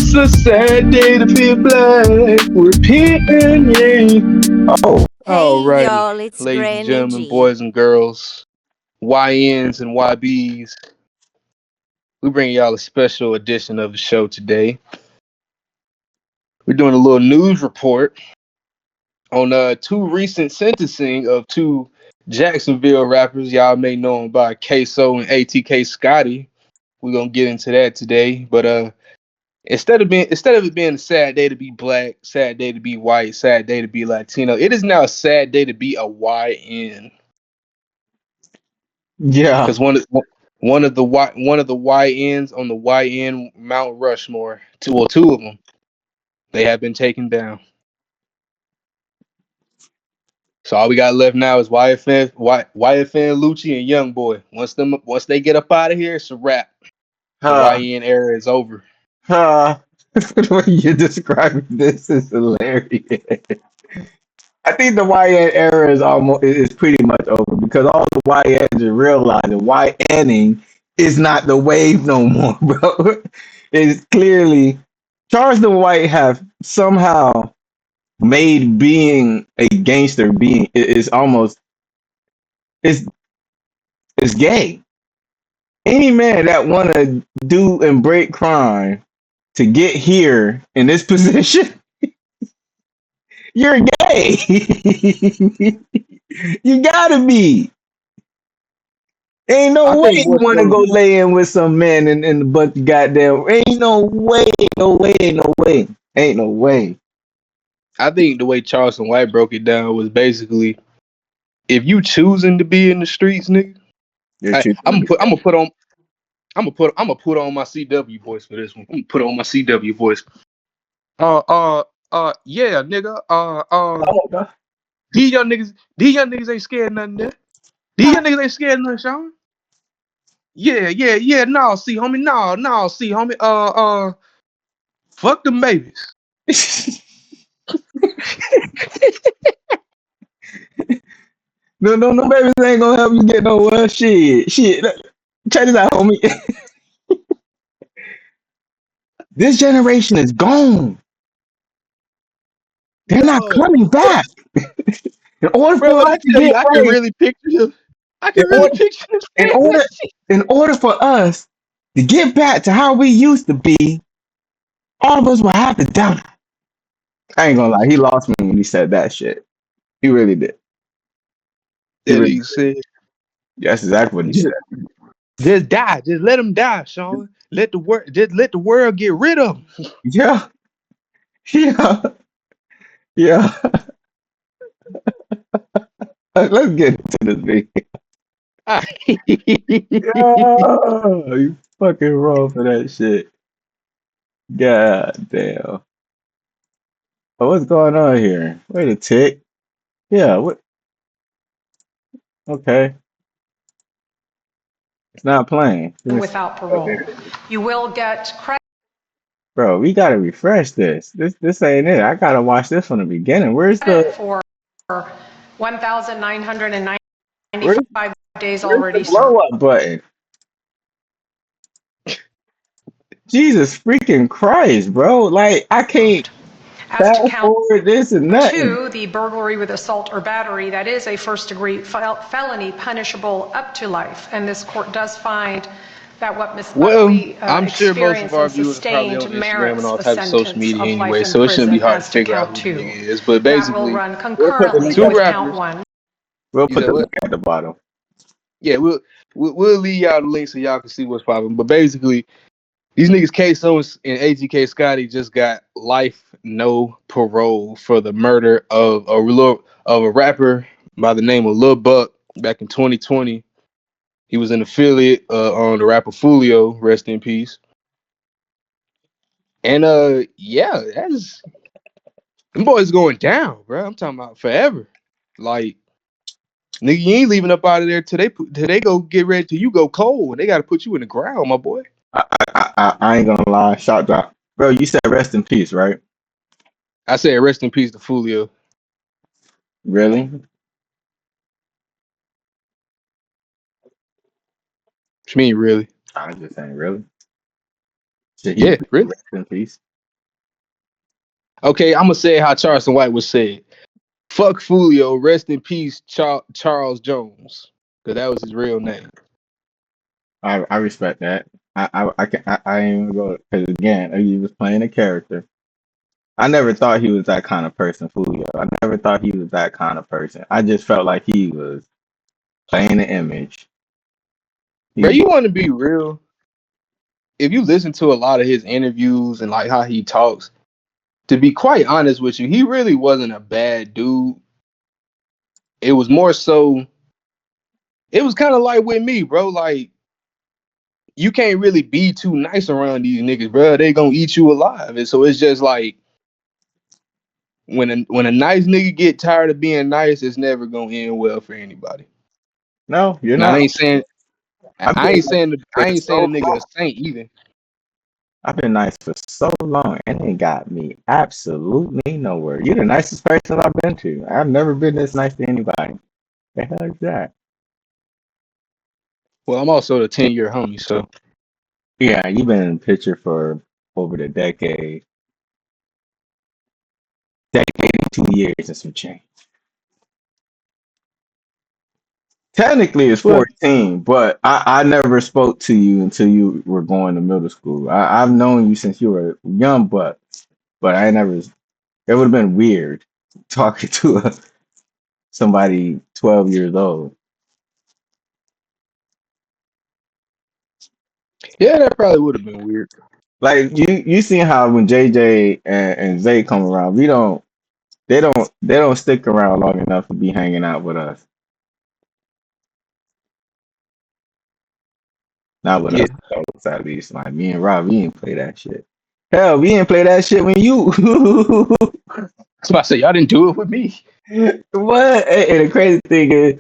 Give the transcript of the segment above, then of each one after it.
It's a sad day to be black. Repeating. Oh, Hey alrighty, y'all, it's ladies and Granny gentlemen, G. boys and girls, YNs and YBs. We bring y'all a special edition of the show today. We're doing a little news report on two recent sentencing of two Jacksonville rappers. Y'all may know them by Queso and ATK Scotty. We're gonna get into that today. But instead of it being a sad day to be black, sad day to be white, sad day to be Latino, it is now a sad day to be a YN. Yeah. Because one of the YNs on the YN Mount Rushmore, two of them, they have been taken down. So all we got left now is YFN, Lucci, and Young Boy. Once they get up out of here, it's a wrap. The Huh. YN era is over. Huh. The way you're describing this is hilarious. I think the YN era is pretty much over because all the YNs are realizing YNing is not the wave no more, bro. It's clearly Charleston White have somehow made being a gangster being is almost it's it's gay. Any man that wanna do and break crime to get here in this position, you're gay. You gotta be. Ain't I no way think you what's want to gonna go lay in with some man in a bunch of goddamn. Ain't no way, no way, ain't no way, ain't no way. I think the way Charleston White broke it down was basically if you choosing to be in the streets, nigga. You're choosing to be. I'm gonna put on my CW voice for this one. I'm gonna put on my CW voice. Yeah, nigga. Oh, God. These young niggas ain't scared of nothing there. These young niggas ain't scared of nothing, Sean. Yeah. No, see, homie. No, see, homie. Fuck them babies. No, babies ain't gonna help you get nowhere. Shit. Check this out, homie. This generation is gone. They're not Dog, coming back. In order bro, for when us I to tell you, get I can right, really picture him. I in can really order, picture him in saying that order, shit. in order for us to get back to how we used to be, all of us will have to die. I ain't gonna lie, he lost me when he said that shit. He really did. He That really nigga said, That's exactly what he said. just, just die. Just let him die, Sean. Let the world get rid of him. Yeah, yeah, yeah. Let's get into this video. Yeah, you fucking wrong for that shit. God damn. But what's going on here? Wait a tick. Yeah, what? Okay, it's not playing. Without parole. You will get credit Bro, we gotta refresh this. This ain't it. I gotta watch this from the beginning. for Where's 1,995 days where's the already served. blow up button? Jesus freaking Christ, bro. Like I can't As fast to count forward this and nothing. two, the burglary with assault or battery, that is a first-degree felony punishable up to life. And this court does find that what Ms. Well, Buckley I'm sure most of experienced our and viewers are probably sustained on Instagram and merits all a types of social sentence media of life anyway, in so it shouldn't be prison hard to as to figure out count who the two. nigga is. But That will basically, run We'll put the concurrently link two at with the, count rappers. one. we'll You put said the what? link at the bottom. Yeah, we'll leave y'all the link so y'all can see what's popping. But basically, these niggas Queso and ATK Scotty just got life no parole for the murder of a rapper by the name of Lil Buck back in 2020. He was an affiliate on the rapper Fulio, rest in peace. And yeah, that's them boys going down, bro. I'm talking about forever. Like nigga, you ain't leaving up out of there till they go get ready till you go cold. They got to put you in the ground, my boy. I ain't gonna lie, shot drop. Bro, you said rest in peace, right? I said rest in peace to Fulio. Really? What you mean, really? I was just saying, really? Shit, he Yeah, really really. rest in peace. Okay, I'm gonna say it how Charleston White would say it. Fuck Fulio, rest in peace, Charles Jones, because that was his real name. I respect that. I ain't even go because again, he was playing a character. I never thought he was that kind of person, Julio. I never thought he was that kind of person. I just felt like he was playing the image. He Bro, was, you want to be real? If you listen to a lot of his interviews and like how he talks, to be quite honest with you, he really wasn't a bad dude. It was more so, it was kind of like with me, bro. Like, you can't really be too nice around these niggas, bro. They gonna eat you alive. And so it's just like when a nice nigga get tired of being nice, it's never gonna end well for anybody. no, you're Now not. I've I been ain't nice saying for I ain't saying so the nigga a long. saint either. I've been nice for so long, and it got me absolutely nowhere. You're the nicest person I've been to. I've never been this nice to anybody. The hell is that? Well, I'm also a 10-year homie, so Yeah, you've been in the picture for over the decade and 2 years and some change. Technically, it's well, 14, but I never spoke to you until you were going to middle school. I've known you since you were a young buck, but I never. It would have been weird talking to somebody 12 years old. yeah, that probably would have been weird. Like you seen how when JJ and Zay come around, they don't stick around long enough to be hanging out with us. Not with Yeah. us, adults, at least. Like me and Rob, we didn't play that shit. Hell, we didn't play that shit when you. So I say y'all didn't do it with me. What? And the crazy thing is,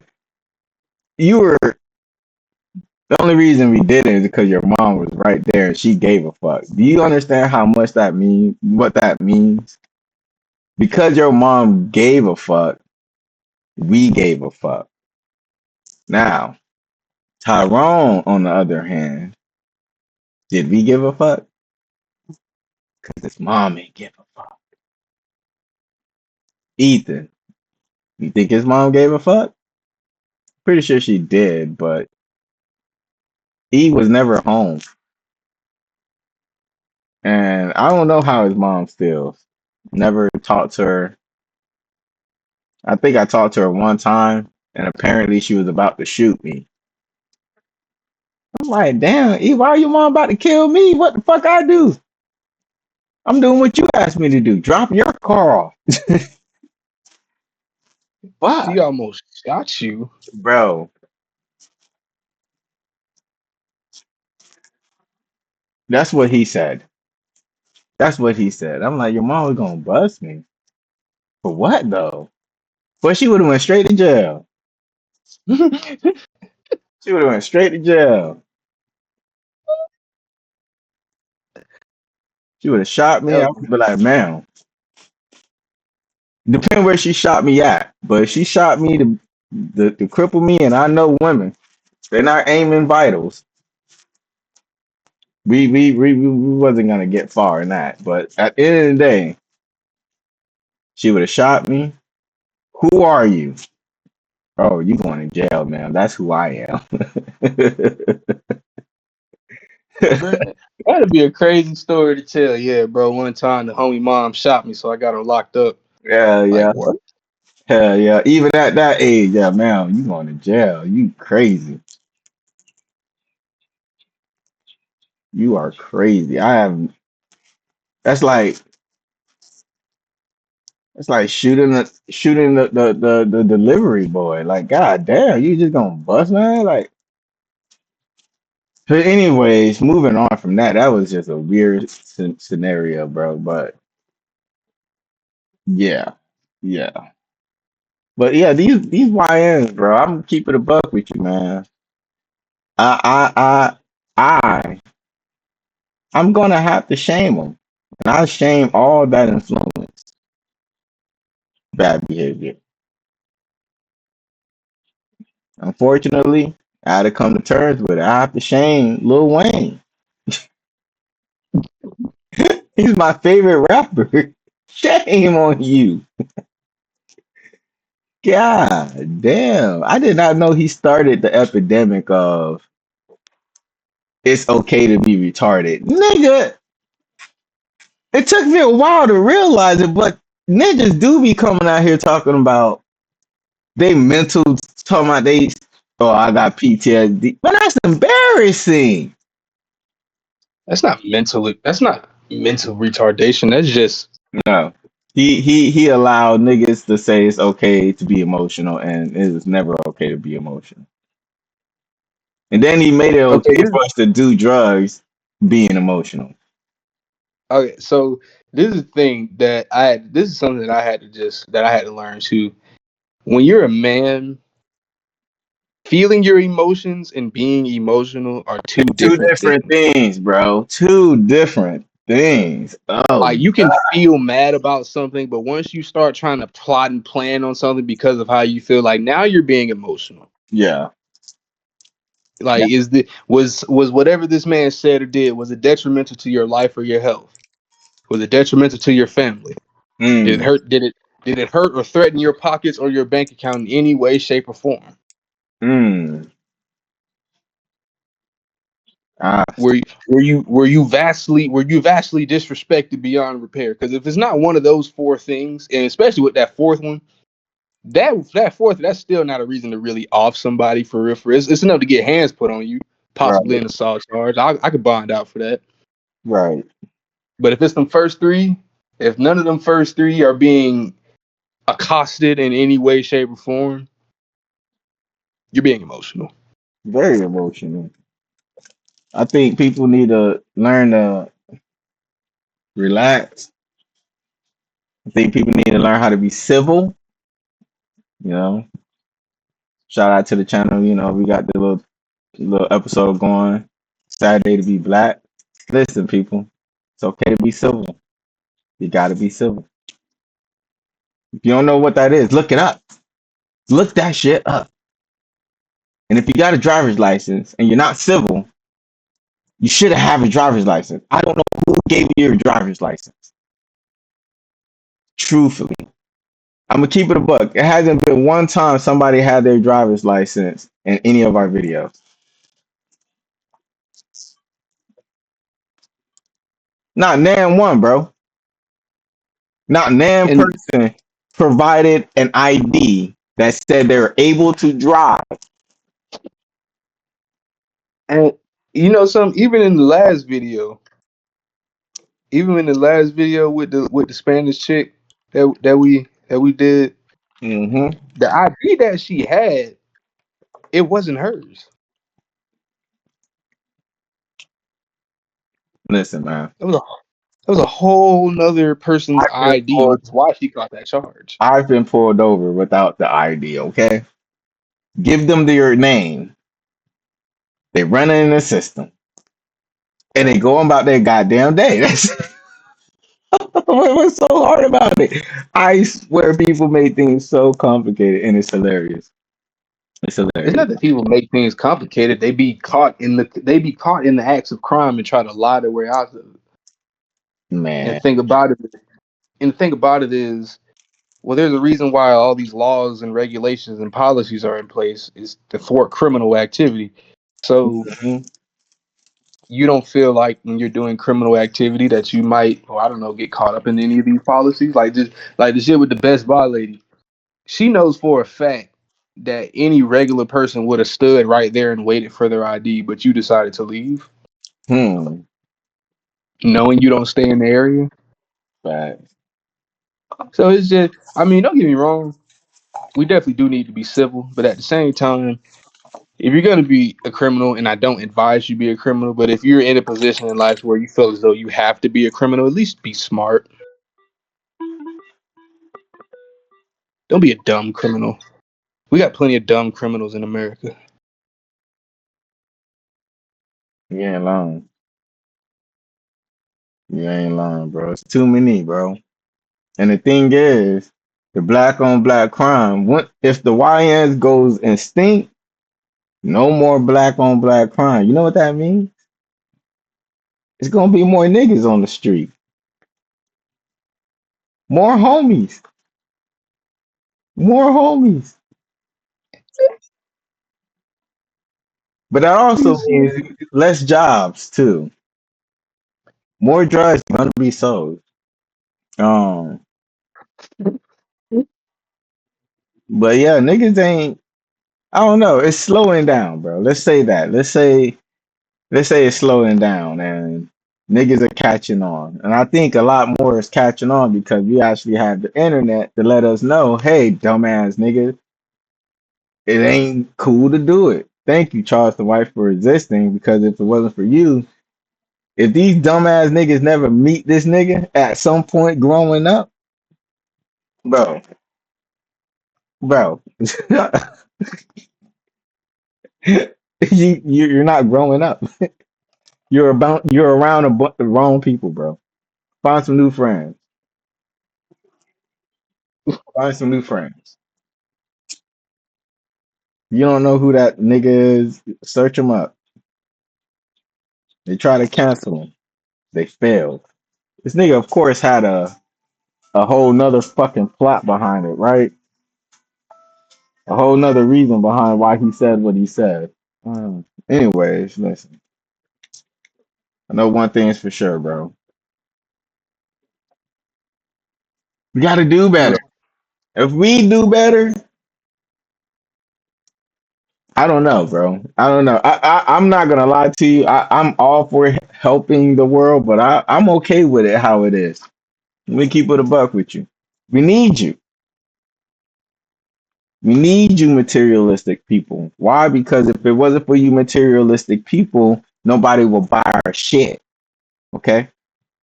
you were the only reason we did it is because your mom was right there and she gave a fuck. Do you understand how much that means? What that means? Because your mom gave a fuck, we gave a fuck. Now, Tyrone, on the other hand, did we give a fuck? Because his mom ain't give a fuck. Ethan, you think his mom gave a fuck? Pretty sure she did, but he was never home. And I don't know how his mom feels. Never talked to her. I think I talked to her one time, and apparently she was about to shoot me. I'm like, damn, E, why are your mom about to kill me? What the fuck I do? I'm doing what you asked me to do. Drop your car off. She Fuck, almost shot you. bro. That's what he said. That's what he said. I'm like, your mom was gonna bust me. For what though? But she would have went straight to jail. She would have went straight to jail. She would have shot me. I would be like, man, depending where she shot me at. But if she shot me to cripple me, and I know women, they're not aiming vitals. We wasn't gonna get far in that. But at the end of the day, she would have shot me. Who are you? Oh, you going to jail, man. That's who I am. Bro, that'd be a crazy story to tell. Yeah, bro. One time the homie mom shot me, so I got her locked up. Yeah, Like yeah. what? Hell yeah. Even at that age, yeah, man, you going to jail. You crazy. You are crazy. I have that's like it's like shooting the delivery boy. Like, god damn, you just gonna bust, man? Like, but anyways, moving on from that, that was just a weird scenario, bro. But yeah, yeah. But yeah, these YNs, bro. I'm keeping a buck with you, man. I I I'm gonna have to shame them, and I shame all that influence, bad behavior. Unfortunately, I had to come to terms with it. I have to shame Lil Wayne. He's my favorite rapper. Shame on you. God damn. I did not know he started the epidemic of it's okay to be retarded. Nigga, it took me a while to realize it, but niggas do be coming out here talking about they mental, talking about they, oh, I got PTSD. But that's embarrassing. That's not mental retardation. That's just No. He allowed niggas to say it's okay to be emotional and it is never okay to be emotional. And then he made it okay. okay for us to do drugs being emotional. Okay, so this is the thing that I had. This is something that I had to learn too. When you're a man, feeling your emotions and being emotional are two Two different different things. things, bro. Two different things. Oh, Like you can feel mad about something, but once you start trying to plot and plan on something because of how you feel, like now you're being emotional. yeah. Like was whatever this man said or did, was it detrimental to your life or your health? Was it detrimental to your family? Did it Mm, hurt? Did it hurt or threaten your pockets or your bank account in any way, shape, or form? mm. Ah, Were you vastly disrespected beyond repair? Because if it's not one of those four things, and especially with that fourth one, that fourth, that's still not a reason to really off somebody for real. It's enough to get hands put on you, possibly right, an assault charge. I could bond out for that. right. But if it's them first three, if none of them first three are being accosted in any way, shape, or form, you're being emotional. Very emotional. I think people need to learn to relax. I think people need to learn how to be civil. You know, shout out to the channel. You know, we got the little episode going. Saturday to be black. Listen, people, it's okay to be civil. You got to be civil. If you don't know what that is, look it up. Look that shit up. And if you got a driver's license and you're not civil, you shouldn't have a driver's license. I don't know who gave you your driver's license. Truthfully, I'm gonna keep it a buck. It hasn't been one time somebody had their driver's license in any of our videos. Not nan one, bro. Not nan And person provided an ID that said they were able to drive. and you know some even in the last video, even in the last video with the Spanish chick that we did, Hmm. the ID that she had, it wasn't hers. Listen, man. It was a it was a whole nother person's I've been ID, pulled. which is why she got that charge. I've been pulled over without the ID. Okay, give them your name. They run it in the system and they go about their goddamn day. That's what's so hard about it. I swear people make things so complicated and it's hilarious. It's It's hilarious, not that people make things complicated; they be caught in the acts of crime and try to lie their way out of it. And man. think about it. And the thing about it is, well, there's a reason why all these laws and regulations and policies are in place is to thwart criminal activity. So Mhm. you don't feel like when you're doing criminal activity that you might, or I don't know, get caught up in any of these policies. Like just like the shit with the Best Buy lady. She knows for a fact that any regular person would have stood right there and waited for their ID, but you decided to leave, Hmm. knowing you don't stay in the area. Facts. So it's just, I mean, don't get me wrong, we definitely do need to be civil, but at the same time, if you're gonna be a criminal, and I don't advise you be a criminal, but if you're in a position in life where you feel as though you have to be a criminal, at least be smart. Don't be a dumb criminal. We got plenty of dumb criminals in America. You ain't lying. You ain't lying, bro. It's too many, bro. And the thing is, the black on black crime, if the YNs goes extinct, no more black on black crime. You know what that means? It's gonna be more niggas on the street. More homies. More homies. But that also means less jobs too. More drugs gonna be sold. Um, but yeah, niggas ain't. I don't know. It's slowing down, bro. Let's say that. Let's say it's slowing down, and niggas are catching on. And I think a lot more is catching on because we actually have the internet to let us know, hey, dumbass nigga, it ain't cool to do it. Thank you, Charleston White, for existing. Because if it wasn't for you, if these dumbass niggas never meet this nigga at some point growing up, bro, bro, you're not growing up. You're around the wrong people, bro. Find some new friends. Find some new friends. You don't know who that nigga is. Search him up. They try to cancel him. They failed. This nigga, of course, had a whole nother fucking plot behind it, right? A whole nother reason behind why he said what he said. Anyways, listen. I know one thing is for sure, bro. We got to do better. If we do better, I don't know, bro. I don't know. I'm not gonna lie to you. I'm all for helping the world, but I'm okay with it how it is. Let me keep it a buck with you. We need you. We need you, materialistic people. Why? Because if it wasn't for you, materialistic people, nobody will buy our shit. Okay.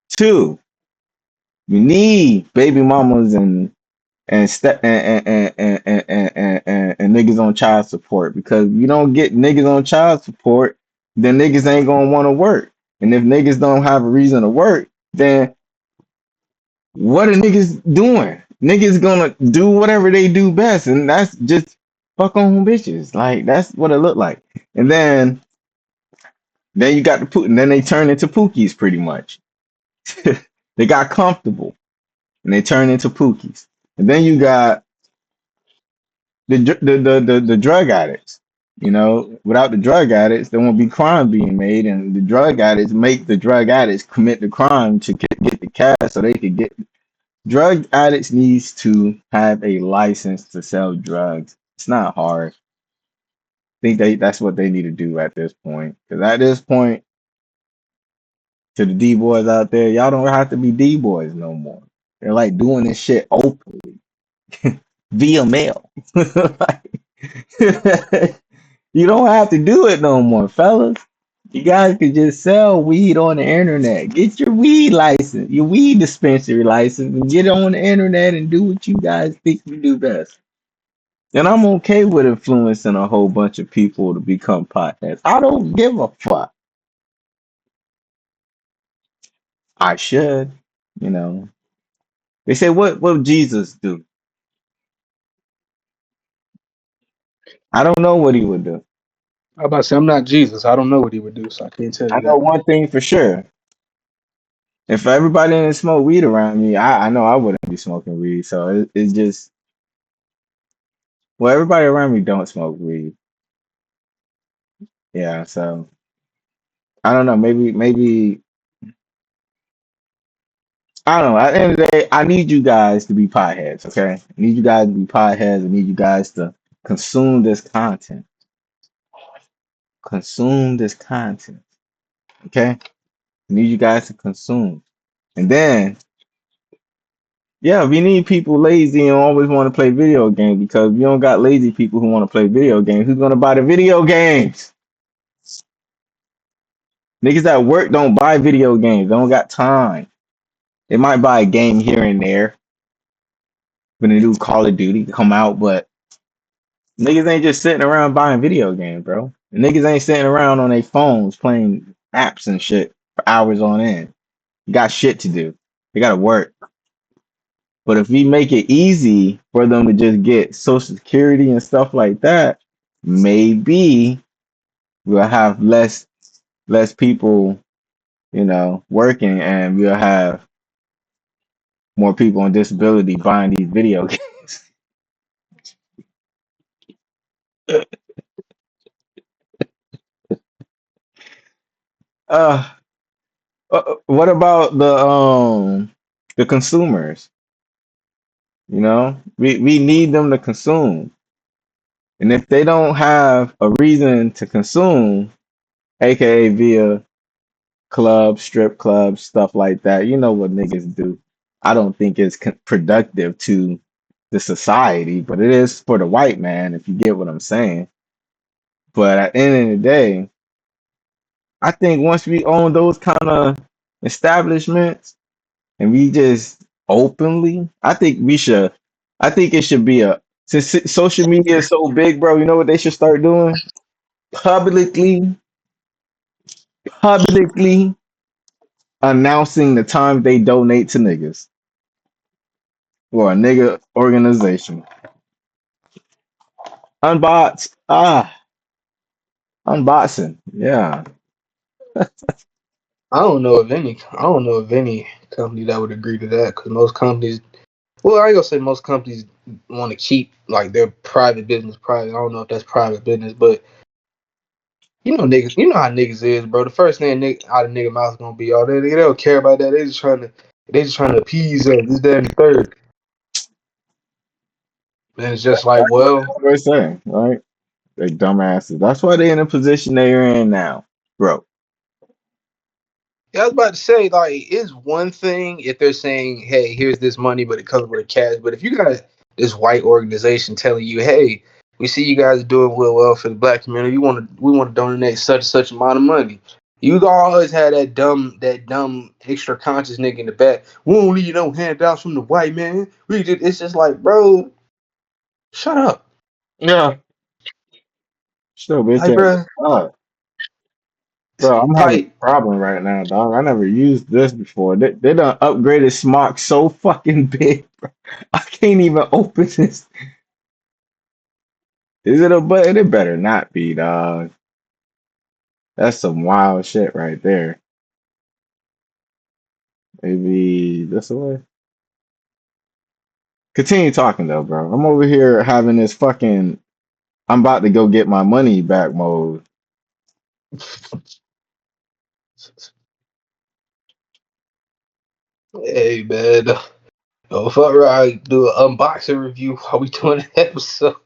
Two, you need baby mamas and step and niggas on child support because you don't get niggas on child support, then niggas ain't gonna want to work. And if niggas don't have a reason to work, then what are niggas doing? Niggas gonna do whatever they do best, and that's just fuck on bitches. Like that's what it looked like. And then you got the put, and then they turn into pookies pretty much. They got comfortable and they turn into pookies. And then you got the drug addicts. You know, without the drug addicts, there won't be crime being made, and the drug addicts make the drug addicts commit the crime to get the cash so they could get. Drug addicts needs to have a license to sell drugs. It's not hard. I think that's what they need to do at this point. Because at this point, to the D boys out there, y'all don't have to be D boys no more. They're like doing this shit openly via mail. You don't have to do it no more, fellas. You guys could just sell weed on the internet. Get your weed license, your weed dispensary license, and get on the internet and do what you guys think you do best. And I'm okay with influencing a whole bunch of people to become potheads. I don't give a fuck. I should, you know. They say, what would Jesus do? I don't know what he would do. I'm about to say I'm not Jesus. I don't know what he would do, so I can't tell I you know that. one thing for sure. If everybody didn't smoke weed around me, I know I wouldn't be smoking weed. So it's just, well, everybody around me don't smoke weed. Yeah, so I don't know. Maybe I don't know. At the end of the day, I need you guys to be potheads. Okay, I need you guys to be potheads. I need you guys to consume this content. Consume this content. Okay, I need you guys to consume, and then yeah, we need people lazy and always want to play video games because we don't got lazy people who want to play video games. Who's gonna buy the video games? Niggas at work don't buy video games. They don't got time. They might buy a game here and there when the new Call of Duty come out, but niggas ain't just sitting around buying video games, bro. Niggas ain't sitting around on their phones playing apps and shit for hours on end. You got shit to do. They gotta work. But if we make it easy for them to just get Social Security and stuff like that, maybe we'll have less people, working, and we'll have more people on disability buying these video games. uh, what about the consumers? You know, we need them to consume, and if they don't have a reason to consume, aka via clubs, strip clubs, stuff like that, you know what niggas do. I don't think it's productive to the society, but it is for the white man, if you get what I'm saying. But at the end of the day, I think once we own those kind of establishments and we just openly, I think it should be since social media is so big, bro, you know what they should start doing? Publicly, publicly announcing the time they donate to niggas or a nigga organization. Unbox, unboxing, yeah. I don't know of any company that would agree to that because most companies, well, I ain't gonna say most companies want to keep like their private business private. I don't know if that's private business, but you know niggas, you know how niggas is, bro. The first thing out of nigga mouth gonna be all that. They don't care about that. They just trying to appease us. This, that, and the third. And it's just like, That's what well, they always say, right? They dumbasses. That's why they in the position they are in now, bro. yeah, I was about to say, like, it's one thing if they're saying, hey, here's this money, but it comes with a cash. But if you got this white organization telling you, hey, we see you guys doing well for the black community, we want to donate such and such amount of money. You gonna always have that dumb extra conscious nigga in the back. We won't leave no handouts from the white man. It's just like, bro, shut up. Yeah. Still, bitch Like, ass. bro, Bro, I'm having like, a problem right now, dog. I never used this before. They done upgraded Smock so fucking big, bro. I can't even open this. Is it a button? It better not be, dog. That's some wild shit right there. Maybe this way. Continue talking though, bro. I'm over here having this fucking I'm about to go get my money back mode. hey, man. Oh, fuck right, do an unboxing review while we doing an episode.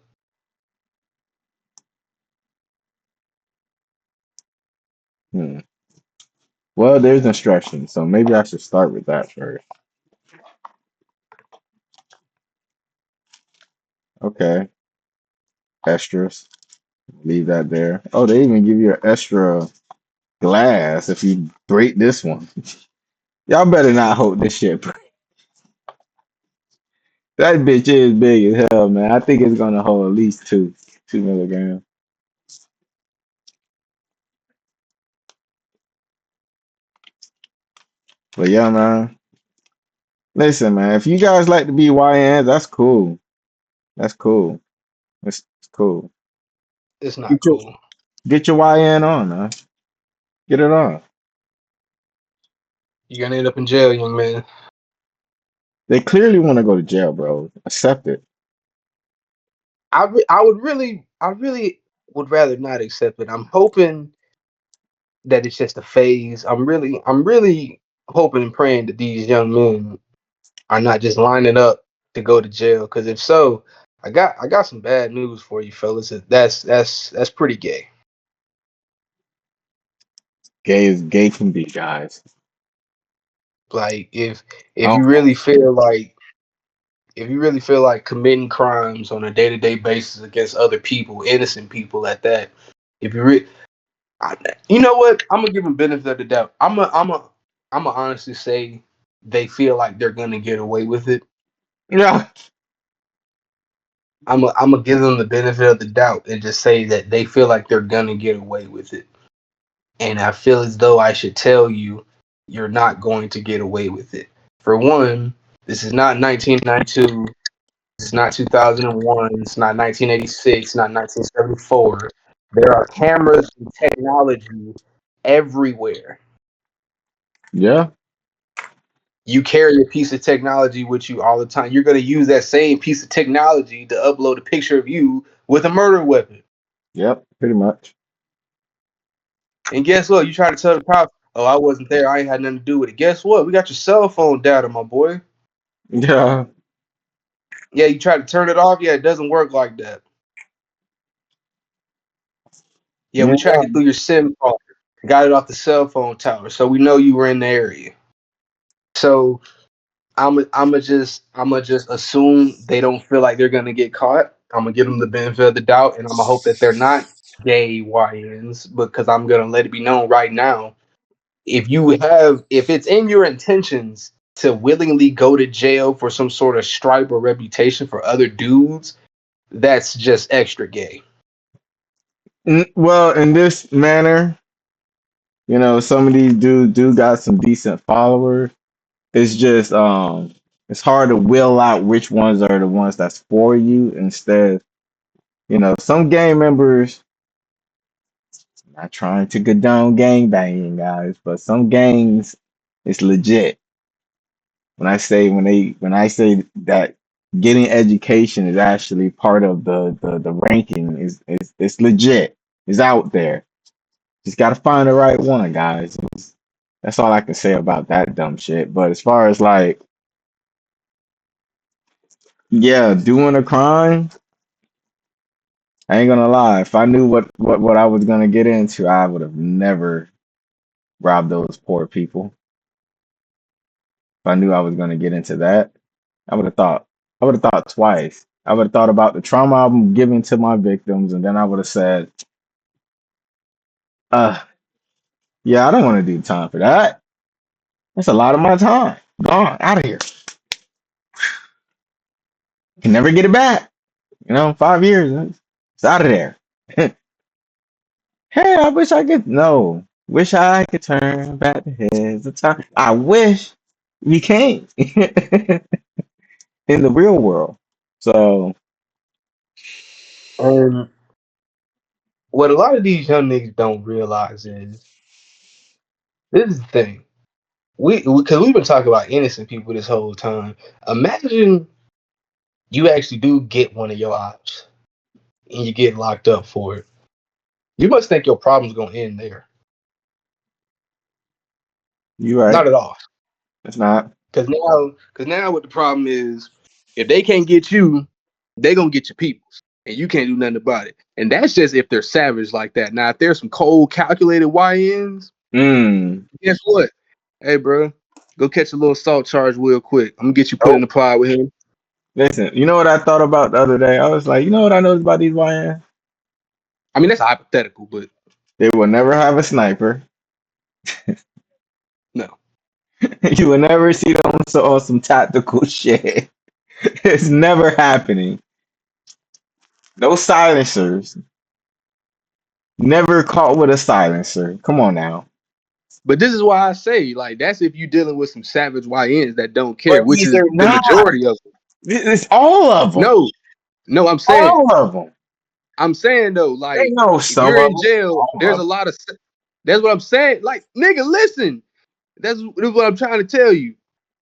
Hmm. Well, there's instructions, so maybe I should start with that first. Okay, extras. Leave that there. Oh, they even give you an extra glass if you break this one. Y'all better not hold this shit. That bitch is big as hell, man. I think it's gonna hold at least 2 milligrams. But yeah, man. Listen, man. If you guys like to be YNs, that's cool. That's cool. It's cool. It's not Get your cool. get your YN on, man. Get it on. You're gonna end up in jail, young man. They clearly want to go to jail, bro. Accept it. I really would rather not accept it. I'm hoping that it's just a phase. I'm really hoping and praying that these young men are not just lining up to go to jail. Because if so, I got some bad news for you, fellas. That's pretty gay. Gay can be, guys. Like I if don't you know. really feel like if you really feel like committing crimes on a day to day basis against other people, innocent people at that, if you I, you know what, I'm gonna give them benefit of the doubt. I'm gonna honestly say they feel like they're gonna get away with it. Yeah. I'm gonna give them the benefit of the doubt and just say that they feel like they're gonna get away with it. And I feel as though I should tell you, you're not going to get away with it. For one, this is not 1992. It's not 2001. It's not 1986. Not 1974. There are cameras and technology everywhere. Yeah. You carry a piece of technology with you all the time. You're going to use that same piece of technology to upload a picture of you with a murder weapon. Yep, pretty much. And guess what? You try to tell the cops, "Oh, I wasn't there. I ain't had nothing to do with it." Guess what? We got your cell phone data, my boy. Yeah. Yeah, you try to turn it off. Yeah, it doesn't work like that. Yeah, Yeah. we tracked it through your SIM card. Got it off the cell phone tower, so we know you were in the area. So I'm just assume they don't feel like they're gonna get caught. I'm gonna give them the benefit of the doubt, and I'm gonna hope that they're not gay YNs, because I'm gonna let it be known right now. If it's in your intentions to willingly go to jail for some sort of stripe or reputation for other dudes, that's just extra gay. Well, in this manner, some of these dudes do got some decent followers. It's just it's hard to will out which ones are the ones that's for you. Instead, some gang members, not trying to condone gang banging, guys, but some gangs, it's legit. When I say that getting education is actually part of the ranking, is it's legit. It's out there. Just gotta find the right one, guys. That's all I can say about that dumb shit. But as far as like, yeah, doing a crime, I ain't gonna lie. If I knew what I was gonna get into, I would have never robbed those poor people. If I knew I was gonna get into that, I would have thought. I would have thought twice. I would have thought about the trauma I'm giving to my victims, and then I would have said, uh, yeah, I don't want to do time for that. That's a lot of my time. Gone, out of here. Can never get it back. 5 years, it's out of there. Hey, I wish I could. No, wish I could turn back the heads of time. I wish we can't in the real world. So, And what a lot of these young niggas don't realize is this is the thing. Because we've been talking about innocent people this whole time. Imagine you actually do get one of your ops and you get locked up for it. You must think your problem's gonna end there. you're right. Not at all. It's not. Because now what the problem is, if they can't get you, they gonna get your peoples, and you can't do nothing about it. And that's just if they're savage like that. Now, if there's some cold, calculated YNs, guess what? Hey, bro, go catch a little assault charge real quick. I'm gonna get you put in Oh, the pod with him. listen, you know what I thought about the other day? I was like, you know what I noticed about these YNs? I mean, that's hypothetical, but They will never have a sniper. no. You will never see them on some tactical shit. It's never happening. No silencers. Never caught with a silencer. Come on now. But this is why I say, like, that's if you're dealing with some savage YNs that don't But care, which these is are the not. majority of them. It's all of them. No, no, All of them. I'm saying though, They like, know if some you're of in them. jail, All there's of a them. lot of. That's what I'm saying. Like, nigga, listen. That's what I'm trying to tell you.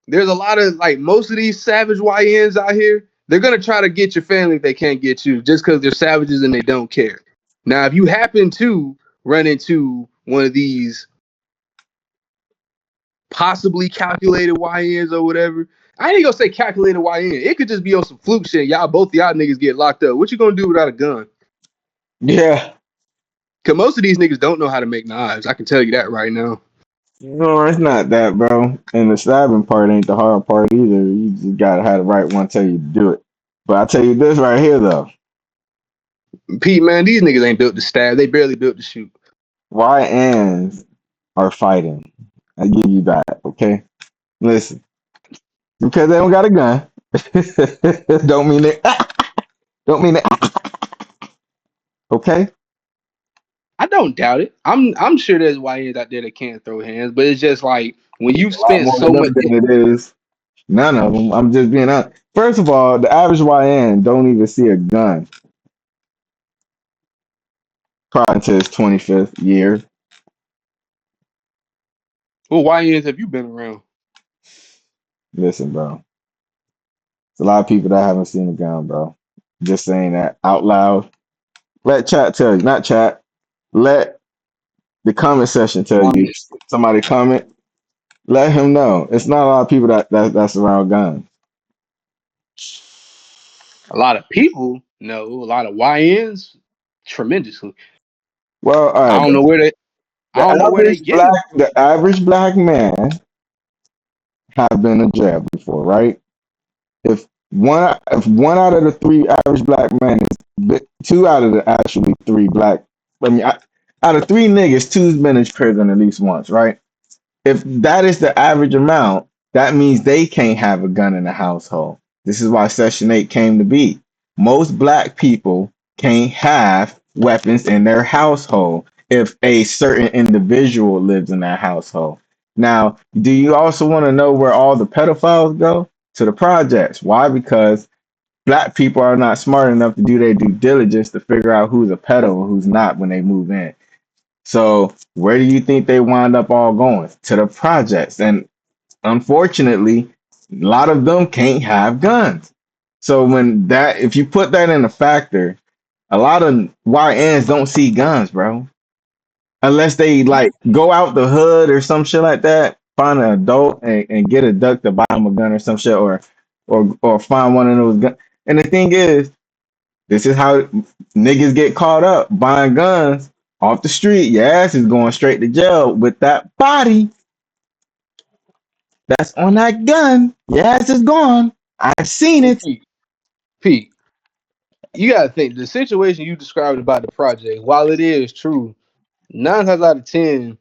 There's a lot of, like, most of these savage YNs out here. They're gonna try to get your family if they can't get you, just because they're savages and they don't care. Now, if you happen to run into one of these possibly calculated YNs or whatever, I ain't gonna say calculated YN. It could just be on some fluke shit. Both y'all niggas get locked up. What you gonna do without a gun? Yeah. Cause most of these niggas don't know how to make knives. I can tell you that right now. No, it's not that, bro. And the stabbing part ain't the hard part either. You just gotta have the right one tell you to do it. But I tell you this right here though. Pete, man, these niggas ain't built to stab. They barely built to shoot. YNs are fighting. I give you that, okay? Listen, because they don't got a gun, don't mean it. Don't mean it. Okay? I don't doubt it. I'm sure there's YNs out there that can't throw hands, but it's just like when you've A lot spent more so of them much. than it is none of them. I'm just being honest. First of all, the average YN don't even see a gun prior to his 25th year. Well, YNs have you been around? Listen, bro. There's a lot of people that haven't seen the gun, bro. Just saying that out loud. Let chat tell you, not chat. Let the comment section tell you. Somebody comment. Let him know. It's not a lot of people that's around guns. A lot of people know, a lot of YNs tremendously. Well, all I right. don't know where they I don't know where they getting it. The average black man have been in jail before, right? If one out of the three average black men is two out of the actually three black, out of three niggas, two's been in prison at least once, right? If that is the average amount, that means they can't have a gun in the household. This is why Section 8 came to be. Most black people can't have weapons in their household if a certain individual lives in that household. Now, do you also want to know where all the pedophiles go? To the projects. Why? Because black people are not smart enough to do their due diligence to figure out who's a pedo and who's not when they move in. So where do you think they wind up all going? To the projects. And unfortunately, a lot of them can't have guns. So if you put that in a factor, a lot of YNs don't see guns, bro. Unless they like go out the hood or some shit like that, find an adult and get a duck to buy them a gun or some shit, or find one of those guns. And the thing is, this is how niggas get caught up buying guns off the street. Your ass is going straight to jail with that body that's on that gun. Your ass is gone. I've seen it. Pete, you gotta think the situation you described about the project, while it is true, 9 times out of 10,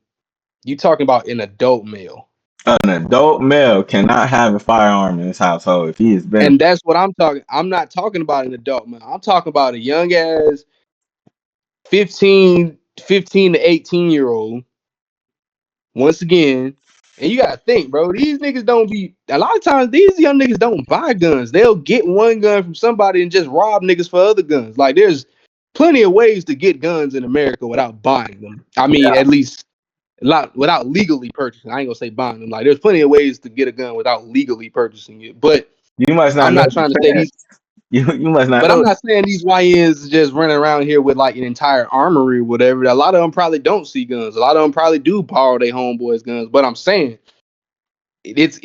you talking about an adult male. An adult male cannot have a firearm in his household if he has been. And that's what I'm talking. I'm not talking about an adult male. I'm talking about a young ass 15 to 18-year-old. Once again, and you gotta think, bro, these niggas don't be a lot of times these young niggas don't buy guns. They'll get one gun from somebody and just rob niggas for other guns. Like there's plenty of ways to get guns in America without buying them. I mean, at least a lot without legally purchasing. I ain't gonna say buying them. Like there's plenty of ways to get a gun without legally purchasing it. But You must not I'm know not the trying to say these. defense. You must not But know. I'm not saying these YNs just running around here with like an entire armory or whatever. A lot of them probably don't see guns. A lot of them probably do borrow their homeboys' guns. But I'm saying it's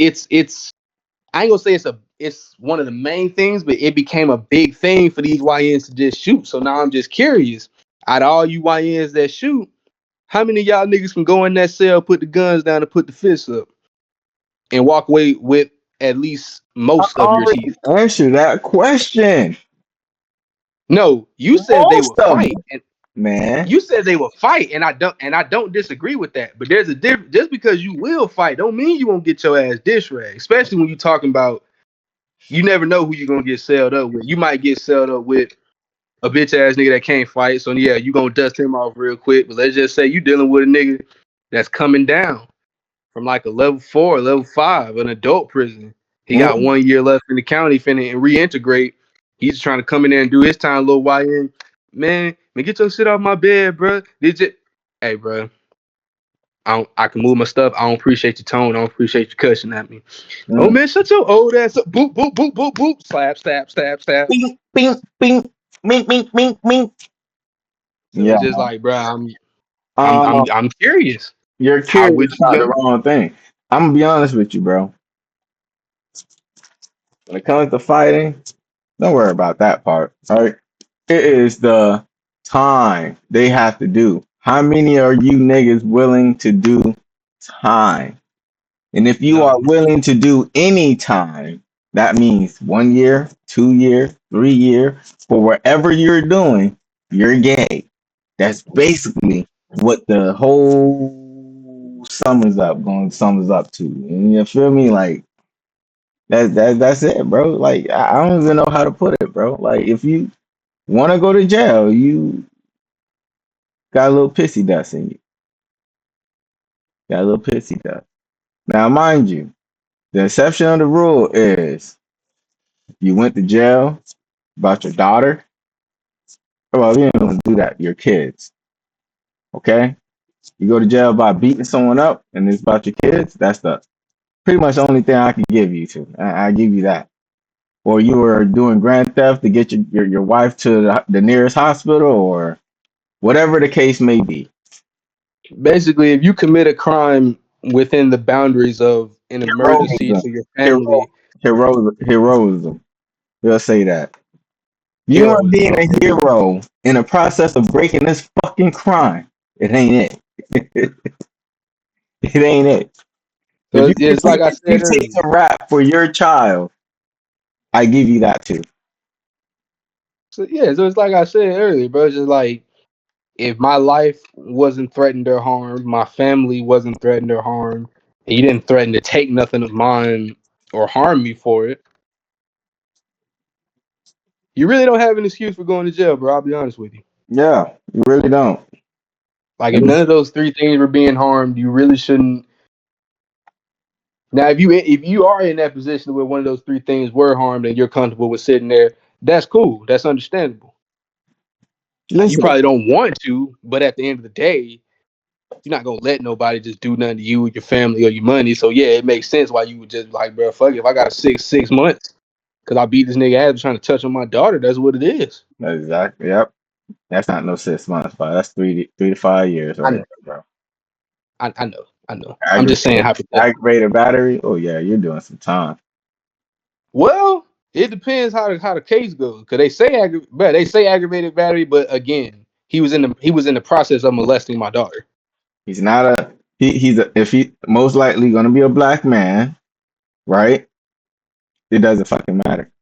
I ain't gonna say it's one of the main things, but it became a big thing for these YNs to just shoot. So now I'm just curious. Out of all you YNs that shoot, how many of y'all niggas can go in that cell, put the guns down, and put the fists up, and walk away with at least I most of your already teeth? answered that question. No, you said they Most would of fight, them, and man. you said they will fight, and I don't disagree with that. But there's a difference. Just because you will fight, don't mean you won't get your ass dish ragged. Especially when you're talking about you never know who you're gonna get sailed up with. You might get sailed up with a bitch ass nigga that can't fight. So yeah, you gonna dust him off real quick. But let's just say you dealing with a nigga that's coming down from like a level 4, level 5, an adult prison. He got Mm, 1 year left in the county, finna and reintegrate. He's trying to come in there and do his time, little YN. Man, get your shit off my bed, bro. Did you? Hey, bro. I can move my stuff. I don't appreciate your tone. I don't appreciate you cussing at me. Oh mm. man, shut your old ass up. Boop, boop, boop, boop, boop. Slap, slap, slap, slap. Bing, bing, bing, bing, bing, bing, bing. So Yeah. it's just like, bro, Um, I'm curious. you're How curious would you about the go? wrong thing. I'm gonna be honest with you, bro. When it comes to fighting, don't worry about that part. All right. It is the time they have to do. How many are you niggas willing to do time? And if you are No. willing to do any time, that means 1 year, 2 year, 3 year, for whatever you're doing, you're gay. That's basically what the whole sums up to. And you feel me? Like that's it, bro. Like I don't even know how to put it, bro. Like if you want to go to jail, you got a little pissy dust in you. Got a little pissy dust. Now, mind you, the exception of the rule is you went to jail about your daughter. Well, you don't do that. Your kids, okay? You go to jail by beating someone up, and it's about your kids. That's the Pretty much the only thing I can give you to. I give you that. Or you were doing grand theft to get your wife to the nearest hospital, or whatever the case may be. Basically, if you commit a crime within the boundaries of an emergency Heroism. for your Hero, family, heroism. We'll say that. You are heroism. being a Okay. hero in the process of breaking this fucking crime. It ain't it. It ain't it. So If you it's like I if you said take earlier. a rap for your child, I give you that too. So it's like I said earlier, bro. It's just like if my life wasn't threatened or harmed, my family wasn't threatened or harmed, and you didn't threaten to take nothing of mine or harm me for it, you really don't have an excuse for going to jail, bro. I'll be honest with you. Yeah, you really don't. Like if none of those three things were being harmed, you really shouldn't. Now, if you are in that position where one of those three things were harmed and you're comfortable with sitting there, that's cool. That's understandable. You Listen, probably don't want to, but at the end of the day, you're not gonna let nobody just do nothing to you, your family, or your money. So yeah, it makes sense why you would just like, bro, fuck it. If I got a six months because I beat this nigga ass trying to touch on my daughter, that's what it is. exactly. Yep. That's not no 6 months, but that's 3 to 5 years I right know, there, bro. I know. I'm just saying Aggravated, hypothetically. aggravated battery. Oh yeah, you're doing some time. Well, it depends how the case goes. Cause they say aggravated battery, but again, he was in the process of molesting my daughter. He's not a he's a if he most likely gonna be a black man, right? It doesn't fucking matter.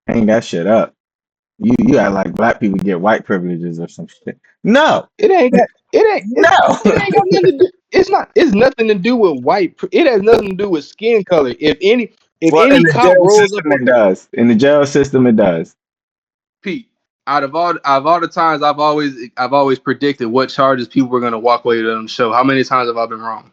Hang that shit up. You act like black people get white privileges or some shit. No, no. It ain't got nothing to do. It's nothing to do with it has nothing to do with skin color. If Well, in any the cop jail rolls up system on it does. In the jail system it does. Pete, out of all the times I've always predicted what charges people were gonna walk away on the show. How many times have I been wrong?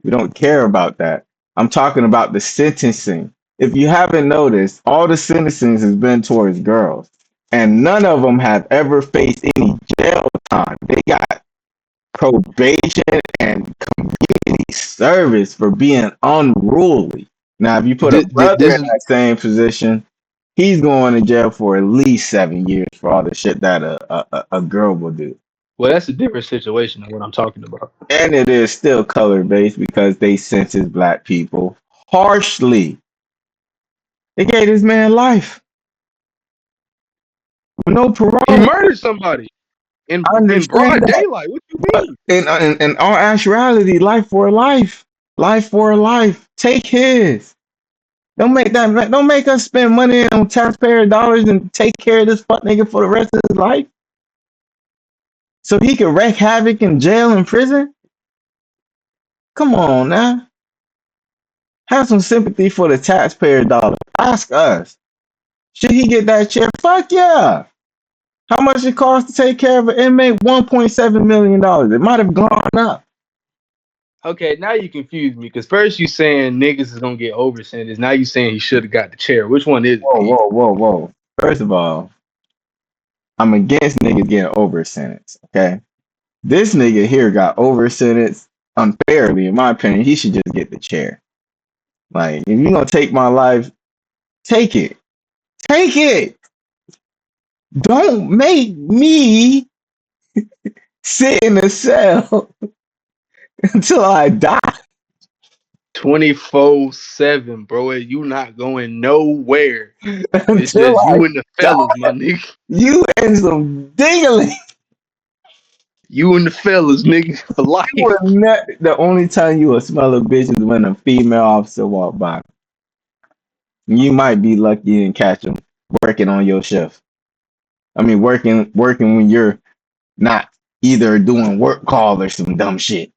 We don't care about that. I'm talking about the sentencing. If you haven't noticed, all the sentencing has been towards girls, and none of them have ever faced any jail time. They got probation and community service for being unruly. Now, if you put a brother This in is that same position, he's going to jail for at least 7 years for all the shit that a girl will do. well, that's a different situation than what I'm talking about. And it is still color based because they censor black people harshly. They gave this man life with no He parole. murdered somebody I in understand broad that, daylight. What you but mean? in all actuality, life for a life, life for a life. Take his. Don't make us spend money on taxpayer dollars and take care of this fuck nigga for the rest of his life, so he can wreak havoc in jail and prison. Come on now, have some sympathy for the taxpayer dollars. Ask us, should he get that chair? Fuck yeah. How much it cost to take care of an inmate? $1.7 million. It might have gone up. Okay, now you confuse me because first you saying niggas is gonna get over sentenced. Now you saying he should have got the chair. Which one is it, Whoa, Pete? whoa, whoa, whoa. First of all, I'm against niggas getting over sentenced. Okay, this nigga here got over sentenced unfairly, in my opinion. He should just get the chair. Like, if you're gonna take my life, take it. Take it. Don't make me sit in a cell until I die. 24/7, bro. You not going nowhere. It's Until just I you and the die. fellas, my nigga. You and some dingling. You and the fellas, nigga, for You life. will not, the only time you will smell a bitch is when a female officer walk by. You might be lucky and catch them working on your shift. I mean, working when you're not either doing work call or some dumb shit.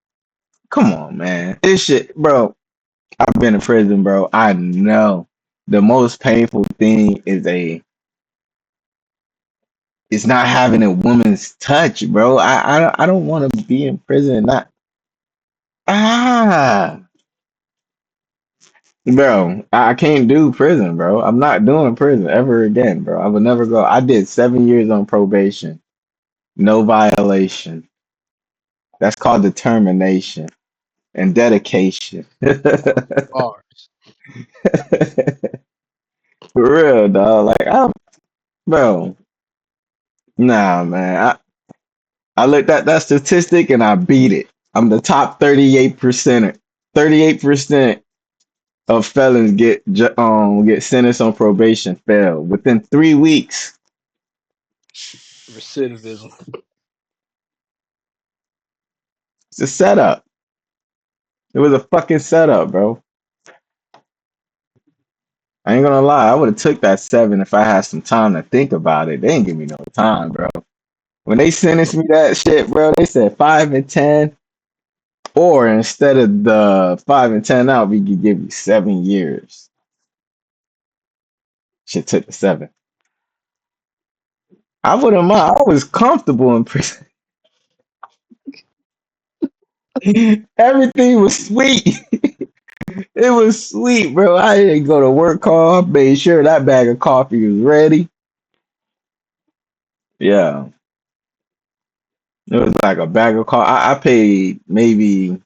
Come on, man. This shit, bro. I've been in prison, bro. I know the most painful thing is not having a woman's touch, bro. I don't want to be in prison and not ah. Bro, I can't do prison, bro. I'm not doing prison ever again, bro. I would never go. I did 7 years on probation, no violation. That's called determination. and dedication. Bars. For real, dog. Like, bro, nah, man. I looked at that statistic and I beat it. I'm the top 38%. 38% of felons get sentenced on probation fail within 3 weeks. Recidivism. It's a setup. It was a fucking setup, bro. I ain't gonna lie. I would have took that 7 if I had some time to think about it. They didn't give me no time, bro. When they sentenced me that shit, bro, they said 5 and 10, or instead of the 5 and 10 out, we could give you 7 years. Shit took the 7. I wouldn't mind. I was comfortable in prison. Everything was sweet. It was sweet, bro. I didn't go to work hard. Made sure that bag of coffee was ready. Yeah, it was like a bag of coffee. I paid maybe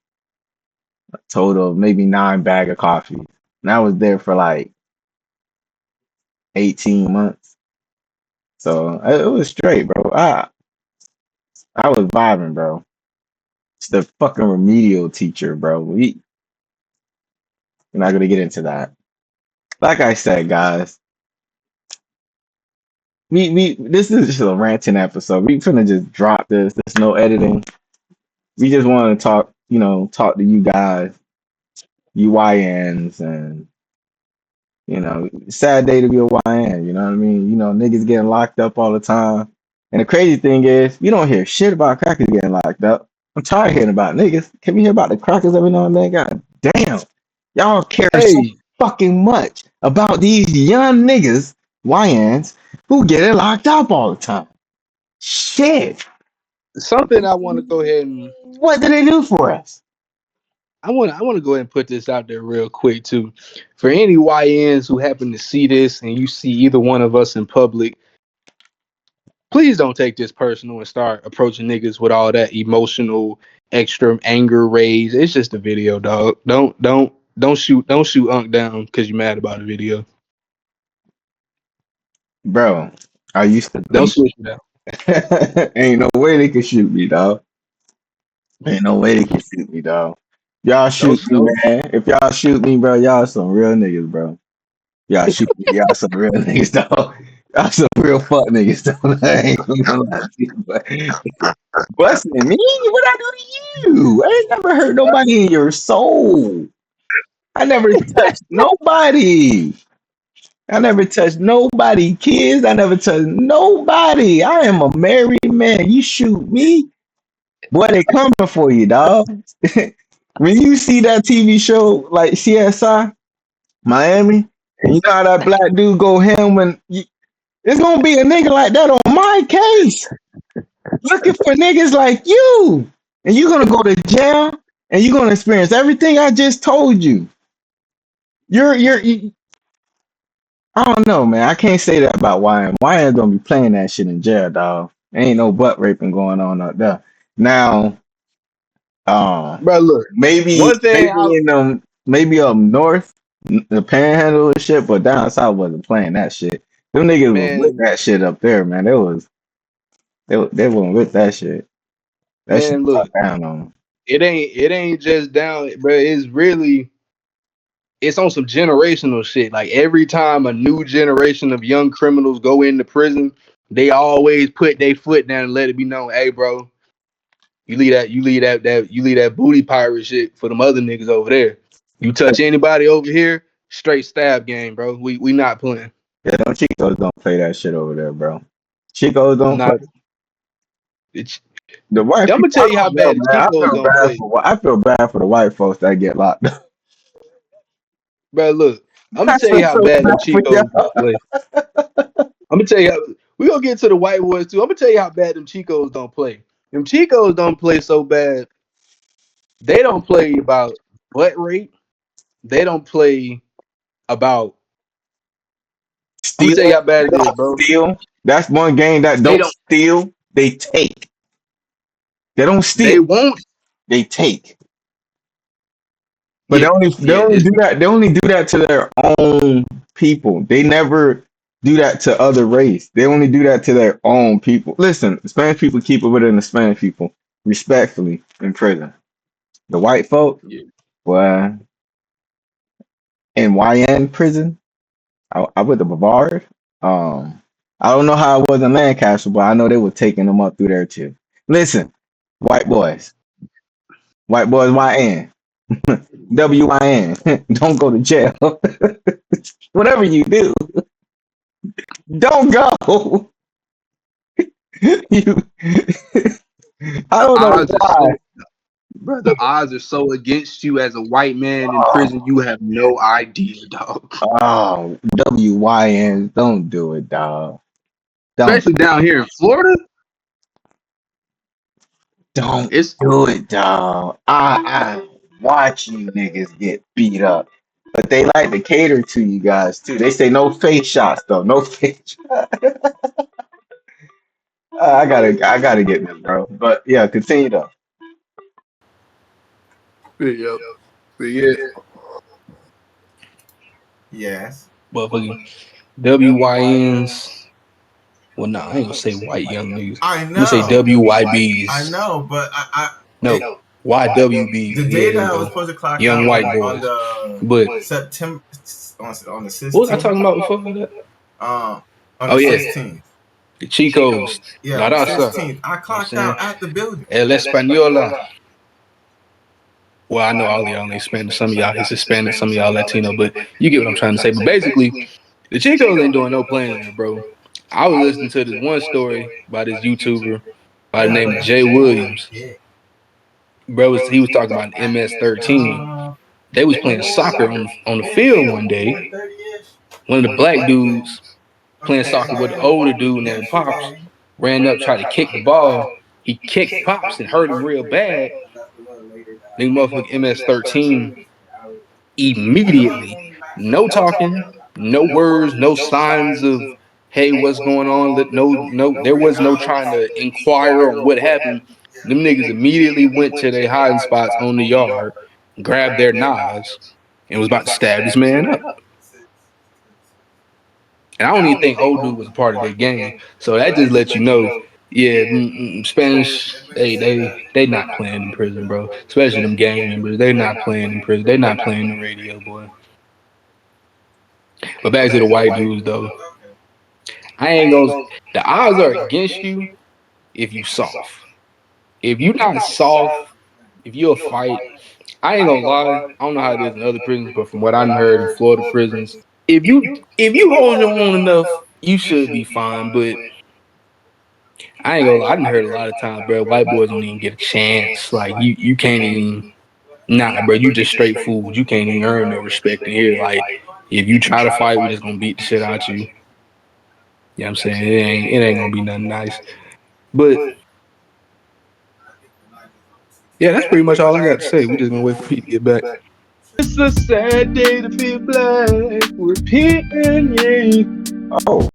a total of maybe 9 bag of coffee. And I was there for like 18 months. So it was straight, bro. I was vibing, bro. It's the fucking remedial teacher, bro. We're not gonna get into that. Like I said, guys, we this is just a ranting episode. We finna just drop this. There's no editing. We just want to talk, talk to you guys, you YNs, and sad day to be a YN. You know what I mean? Niggas getting locked up all the time. And the crazy thing is, we don't hear shit about crackers getting locked up. I'm tired of hearing about niggas. Can we hear about the crackers every now and then? God damn, y'all care so Hey, fucking much about these young niggas, YNs, who getting locked up all the time. Shit. something I want to go ahead and What do they do for us? I want to go ahead and put this out there real quick too. For any YNs who happen to see this and you see either one of us in public, please don't take this personal and start approaching niggas with all that emotional extra anger raised. It's just a video, dog. Don't shoot Unc down because you mad about a video. Bro, I used to Don't think switch it down. ain't no way they could shoot me, dog. Ain't no way they can shoot me, dog. Y'all Don't shoot me, don't man. If y'all shoot me, bro, y'all some real niggas, bro. Y'all shoot me, y'all some real niggas, dog. Y'all some real fuck niggas, dog. I ain't gonna lie to you, but busting me? What I do to you? I ain't never hurt nobody in your soul. I never touched nobody. I never touched nobody, kids. I never touched nobody. I am a married man. You shoot me, boy, they coming for you, dog. When you see that TV show like CSI Miami, and you know how that black dude go ham it's gonna be a nigga like that on my case, looking for niggas like you, and you're gonna go to jail, and you're gonna experience everything I just told you. You I don't know, man. I can't say that about YM. YM gonna be playing that shit in jail, dog. Ain't no butt raping going on out there. Now, Bro, look. maybe One thing maybe up north, the panhandle and shit, but down south wasn't playing that shit. Them niggas was with man, that shit up there, man. They wasn't with that shit. That shit man, got look. down on 'em. It ain't just down, bro. It's on some generational shit. Like every time a new generation of young criminals go into prison, they always put their foot down and let it be known, hey, bro, you leave that booty pirate shit for them other niggas over there. You touch anybody over here, straight stab game, bro. We not playing. Yeah, them Chicos don't play that shit over there, bro. Chicos don't play. Not. It's, The white I'm gonna people, I tell you how don't know, bad the man. Chicos don't play, I feel bad for the white folks that get locked up. bro. Look, I'm gonna I tell feel you how so bad them bad for Chicos y'all. don't play. I'm gonna tell you how, we gonna get to the white boys too. I'm gonna tell you how bad them Chicos don't play. Them Chicos don't play so bad. They don't play about butt rape. They don't play about. I'm gonna tell you Stealing, how bad they it is, don't bro. steal. That's one game that They don't don't. steal. They take. They don't steal. They won't. They take. But Yeah, they only do that. They only do that to their own people. They never do that to other race. They only do that to their own people. Listen, the Spanish people keep it within the Spanish people, respectfully, in prison. The white folk, yeah. well, in YN prison, I went to Bavard. I don't know how it was in Lancaster, but I know they were taking them up through there too. Listen, white boys, YN. WIN. Don't go to jail. Whatever you do, don't go. You, I don't know Odds are why. so, bro. The odds are so against you as a white man in prison. You have no idea, dog. Oh, WYN. Don't do it, dog. Don't Especially down here in Florida. don't It's do it, dog. I watch you niggas get beat up. But they like to cater to you guys too. They say no face shots though. No face shots. I gotta get this, bro. But yeah, continue though. yeah, yeah. Yes. Motherfucking WYNs. Well, no, I ain't gonna say white young niggas. I I'm gonna say know. WYBs. I know, but No, YWBs. the Yeah, day there that you I was go. supposed to clock Young out white on boys. the But September on the 16th. what was I talking about before that? On Oh the yeah, 16th. the Chicos. Yeah, La on the Raza. 16th. I clocked You know what out at the building. El Española. Well, I know all y'all ain't Spanish. Some of y'all is Hispanic, some of y'all Latino, but you get what I'm trying to say. But basically, the Chicos ain't doing no playing there, bro. I was listening to this one story by this YouTuber by the name of Jay Williams. Yeah. Bro, he was talking about MS-13. They was playing soccer on the field one day. One of the black dudes playing soccer with an older dude named Pops ran up, tried to kick the ball. He kicked Pops and hurt him real bad. Nigga motherfucking MS-13 immediately. No talking, no words, no signs of, hey, what's going on? No, there was no trying to inquire on what happened. Them niggas immediately went to their hiding spots on the yard, grabbed their knives, and was about to stab this man up. And I don't even think old dude was a part of their gang. So that just lets you know, yeah, Spanish, they not playing in prison, bro. Especially them gang members. They not playing in prison. They not playing the radio, boy. But back to the white dudes, though. I ain't gonna. The odds are against you if you soft. If you not soft, if you a fight, I ain't gonna lie. I don't know how it is in other prisons, but from what I heard in Florida prisons, if you hold on enough, you should be fine. But I ain't gonna lie. I done heard a lot of times, bro. White boys don't even get a chance. Like you can't even. Nah, bro. You just straight food. You can't even earn no respect in here. Like if you try to fight, we just gonna beat the shit out you. You know what I'm saying? It ain't gonna be nothing nice. But yeah, that's pretty much all I got to say. We just gonna wait for Pete to get back. It's a sad day to be black. We're pitting. Oh.